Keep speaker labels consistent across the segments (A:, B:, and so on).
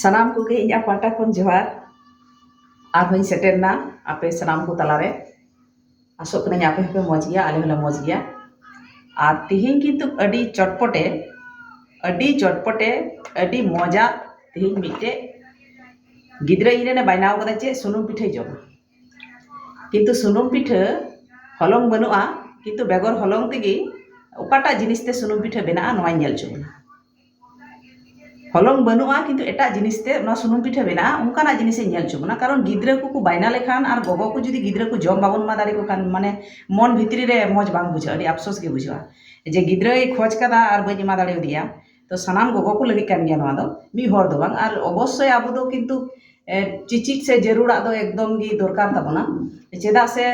A: ᱥᱟᱱᱟᱢ ᱠᱚᱜᱮ ᱤᱧᱟᱹᱜ ᱯᱟᱦᱴᱟ ᱠᱷᱚᱱ ᱡᱚᱦᱟᱨ ᱟᱨᱦᱚᱸᱧ ᱥᱮᱴᱮᱨᱱᱟ ᱟᱯᱮ ᱥᱟᱱᱟᱢ ᱠᱚ ᱛᱟᱞᱟᱨᱮ ᱟᱥᱚᱜ ᱠᱟᱹᱱᱟᱹᱧ ᱟᱯᱮ ᱦᱚᱸᱯᱮ ᱢᱚᱡᱽ ᱜᱮᱭᱟ ᱟᱞᱮ ᱦᱚᱸᱞᱮ ᱢᱚᱡᱽ ᱜᱮᱭᱟ ᱟᱨ ᱛᱤᱦᱤᱧ ᱠᱤᱱᱛᱩ ᱟᱹᱰᱤ ᱪᱚᱴᱯᱚᱴে ᱟᱹᱰᱤ ᱢᱚᱡᱟ ᱛᱤᱦᱤᱧ ᱢᱤᱫᱴᱮᱡ ᱜᱤᱫᱽᱨᱟᱹ ᱤᱧᱨᱮᱱᱮ ᱵᱟᱭᱱᱟᱣ ᱠᱟᱫᱟ ᱪᱮᱫ ᱥᱩᱱᱩᱢ ᱯᱤᱴᱷᱟᱹᱭ ᱡᱚᱢᱟ ᱠᱤᱱᱛᱩ ᱥᱩᱱᱩᱢ ᱯᱤᱴᱷᱟᱹ ᱦᱚᱞᱚᱝ ᱵᱟᱹᱱᱩᱜᱼᱟ ᱠᱤᱱᱛᱩ ᱵᱮᱜᱚᱨ ᱦᱚᱞᱚᱝ ᱛᱮᱜᱮ ᱚᱠᱟᱴᱟᱜ ᱡᱤᱱᱤᱥᱛᱮ ᱥᱩᱱᱩᱢ ᱯᱤᱴᱷᱟᱹ ᱵᱮᱱᱟᱜᱼᱟ ᱱᱚᱣᱟᱧ ᱧᱮᱞ ᱦᱚᱪᱚ ᱵᱚᱱᱟ ᱦᱚᱞᱚᱝ ᱵᱟᱹᱱᱩᱜᱼᱟ ᱠᱤᱱᱛᱩ ᱮᱴᱟᱜ ᱡᱤᱱᱤᱥᱛᱮ ᱚᱱᱟ ᱥᱩᱱᱩᱢ ᱯᱤᱴᱷᱟᱹ ᱵᱮᱱᱟᱜᱼᱟ ᱚᱱᱠᱟᱱᱟᱜ ᱡᱤᱱᱤᱥᱤᱧ ᱧᱮᱞ ᱦᱚᱪᱚ ᱵᱚᱱᱟ ᱠᱟᱨᱚᱱ ᱜᱤᱫᱽᱨᱟᱹ ᱠᱚ ᱵᱟᱭᱱᱟ ᱞᱮᱠᱷᱟᱱ ᱟᱨ ᱜᱚᱜᱚ ᱠᱚ ᱡᱩᱫᱤ ᱜᱤᱫᱽᱨᱟᱹ ᱠᱚ ᱡᱚᱢ ᱵᱟᱵᱚᱱ ᱮᱢᱟ ᱫᱟᱲᱮ ᱠᱚ ᱠᱷᱟᱱ ᱢᱟᱱᱮ ᱢᱚᱱ ᱵᱷᱤᱛᱨᱤ ᱨᱮ ᱢᱚᱡᱽ ᱵᱟᱝ ᱵᱩᱡᱷᱟᱹᱜᱼᱟ ᱟᱹᱰᱤ ᱟᱯᱥᱳᱥ ᱜᱮ ᱵᱩᱡᱷᱟᱹᱜᱼᱟ ᱡᱮ ᱜᱤᱫᱽᱨᱟᱹᱭ ᱠᱷᱚᱡ ᱠᱟᱫᱟ ᱟᱨ ᱵᱟᱹᱧ ᱮᱢᱟ ᱫᱟᱲᱮᱭᱟᱫᱮᱭᱟ ᱛᱚ ᱥᱟᱱᱟᱢ ᱜᱚᱜᱚ ᱠᱚ ᱞᱟᱹᱜᱤᱫ ᱠᱟᱱ ᱜᱮᱭᱟ ᱱᱚᱣᱟ ᱫᱚ ᱢᱤᱫ ᱦᱚᱲ ᱫᱚ ᱵᱟᱝ ᱟᱨ ᱚᱵᱚᱥᱥᱳᱭ ᱟᱵᱚ ᱫᱚ ᱠᱤᱱᱛᱩ ᱪᱤᱪᱤᱛ ᱥᱮ ᱡᱟᱹᱨᱩᱲᱟᱜ ᱫᱚ ᱮᱠᱫᱚᱢ ᱜᱮ ᱫᱚᱨᱠᱟর ᱛᱟᱵᱚᱱᱟ ᱪᱮᱫᱟᱜ ᱥᱮ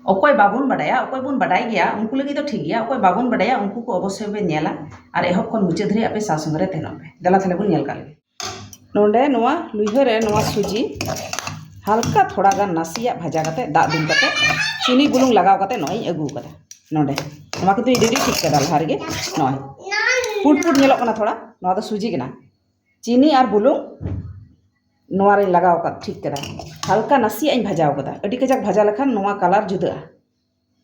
A: ᱚᱠᱚᱭ ᱵᱟᱵᱚᱱ ᱵᱟᱰᱟᱭᱟ ᱚᱠᱚᱭ ᱵᱚᱱ ᱵᱟᱰᱟᱭ ᱜᱮᱭᱟ ᱩᱱᱠᱩ ᱞᱟᱹᱜᱤᱫ ᱫᱚ ᱴᱷᱤᱠ ᱜᱮᱭᱟ ᱚᱠᱚᱭ ᱵᱟᱵᱚᱱ ᱵᱟᱰᱟᱭᱟ ᱩᱱᱠᱩ ᱠᱚ ᱚᱵᱚᱥᱥᱳᱭ ᱵᱚᱱ ᱧᱮᱞᱟ ᱟᱨ ᱮᱦᱚᱵ ᱠᱷᱚᱱ ᱢᱩᱪᱟᱹᱫ ᱫᱷᱟᱹᱨᱤᱡ ᱟᱯᱮ ᱥᱟᱶ ᱥᱚᱸᱜᱮ ᱨᱮ ᱛᱟᱦᱮᱱᱚᱜ ᱯᱮ ᱫᱮᱞᱟ ᱛᱟᱦᱞᱮ ᱵᱚᱱ ᱧᱮᱞ ᱠᱟᱜ ᱞᱮᱜᱮ ᱱᱚᱰᱮ ᱱᱚᱣᱟ ᱞᱩᱭᱦᱟᱹ ᱨᱮ ᱱᱚᱣᱟ ᱥᱩᱡᱤ হালকা থোড়া গান নাসিয়া ভাজা কাতে দাগ দিন কাতে চিনি বুলুং লাগাও কাতে নয় আগু কাতে নডে নমা কিন্তু রেডি ঠিক কাদা লাহা রেগে নয় পুট পুট নেলক কানা থোড়া নয়া ᱫᱚ সুজি কানা চিনি আর বুলুং নয়া রে লাগাও কাত ঠিক কাদা হালকা নাসিয়া ইন ভাজাও কাদা আডি কাজাক ভাজা লেখান নয়া কালার জুদা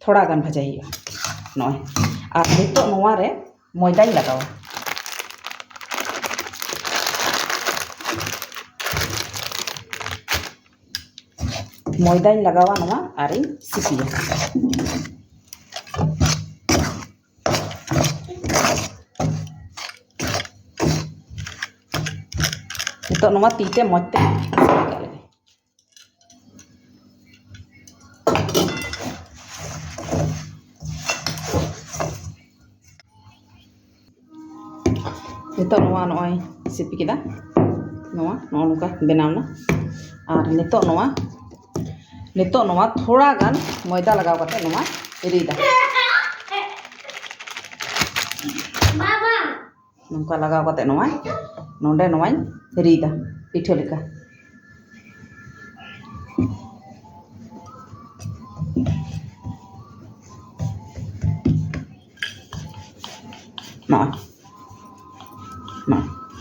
A: থোড়া গান ভাজাই হুᱭᱩᱜᱼᱟ নয় আর নিতো নয়া রে ময়দাই লাগাও ময়দাই লাগাওয়া নয়া আর সিপিয়া নিতো নয়া তিতে মজতে নিতো নয়া নয় সিপি কেদা নয়া নকা বেনাওনা আর নিতো নয়া থোড়া গান ময়দা লাগাও কাতে নয়া রিদা নকা লাগাও কাতে নয়া নডে নয়াñ রিদা পিঠা লেকা নয়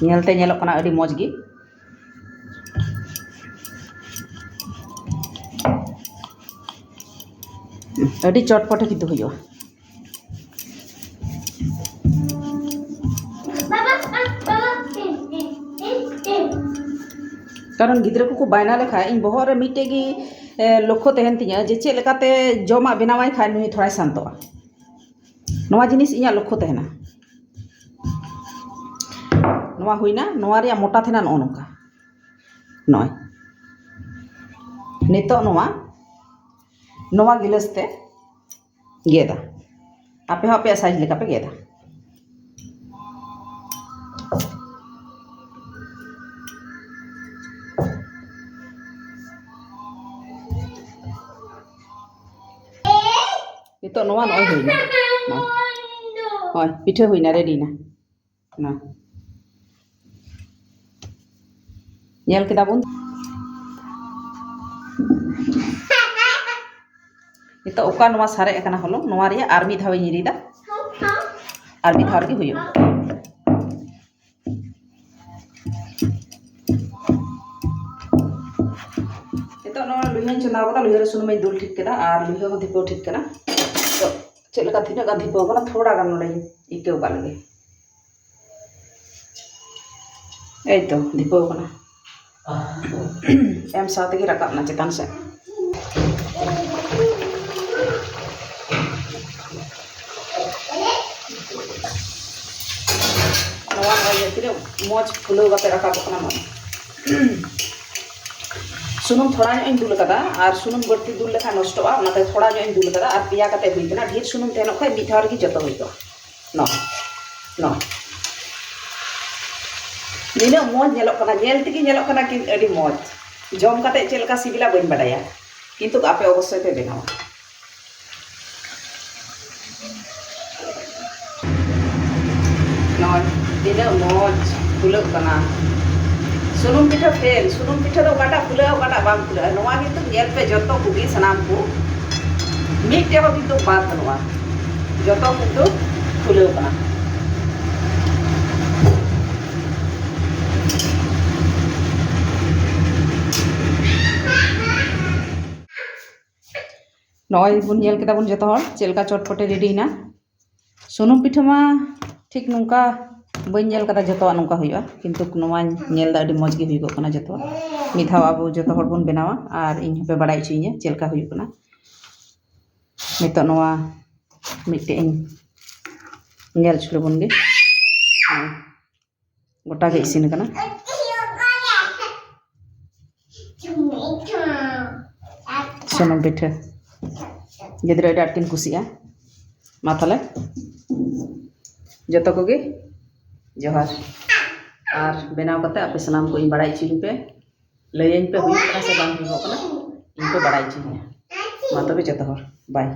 A: ñelte ñelok kana adi moj gi adi chotpotে কিন্তু হইও কারণ গিদ্রা কো বাইনা লেখা ইন বহরে মিটে গি লক্ষ্য তেহেন তিña যে চে লেকাতে জমা বেনাওয়াই খাই নুই থোড়াই শান্তোয়া নয়া জিনিস ইña লক্ষ্য তেহেনা নয়া হইনা নয়া রিয়া মোটা থেনা নকা নয় নিতো নয়া গিলাসতে গেদা আপে আপে সাইজ লেখা পে গেদা নিতো নয়া নয় হইনা হয় পিঠে হইনা রেডি না না ñel keda bun itu oka noa sare ekana holong noa ria ar mid dhawe nyirida ar mid dhawar gi huyo itu noa luihan chona kota luiha re sunum dul thik keda ar luiha ko dipo thik kana to chet leka thina ga dipo kana thoda gan node ikeu ka lage ei to dipo kana em saat lagi rakap na cetan se nawan aja tidak moj fulo kate rakap kana ma sunum thoda ñoñ dul kada ar sunum barti dul lekha nostoa onate thoda ñoñ dul kada ar piya kate hui kana dhir sunum tehno khay mid dhawar gi joto hoito no nina moj nyelok kana nyel tigi nyelok kana ki adi moj jom kate chel ka sibila bain badaya kintu ape obossoy pe benawa noy dina moj fulok kana sunum pitha fail sunum pitha do kata fula kata bang fula noa kintu nyel pe joto kugi sanam ku mid te ho kintu baat noa joto kintu fulok kana नॉय बन nail केदा बन जतो हर चेलका चटपटे ready ना सुनुम पिठा मा ठीक नुका बन nail कदा जतो नुका हुआ किंतु नोवा नेल दा अडी मज गे हुई कना जतो मिधाव अब जतो हर बन बनावा और इन पे बड़ाई छिए चेलका हुई कना नितो नोवा मिटे इन नेल छुले बन गे गोटा गे इसिन कना सुनुम पिठा गिद्रा अडी आटकिन कुसिया मा ताले जतो कोगे जोहार और बनाव करते आपे सनाम को इन बड़ाई छिन पे लयन पे हुई से बांग हुई इन पे बड़ाई छिन मा तबे जतो हर बाय।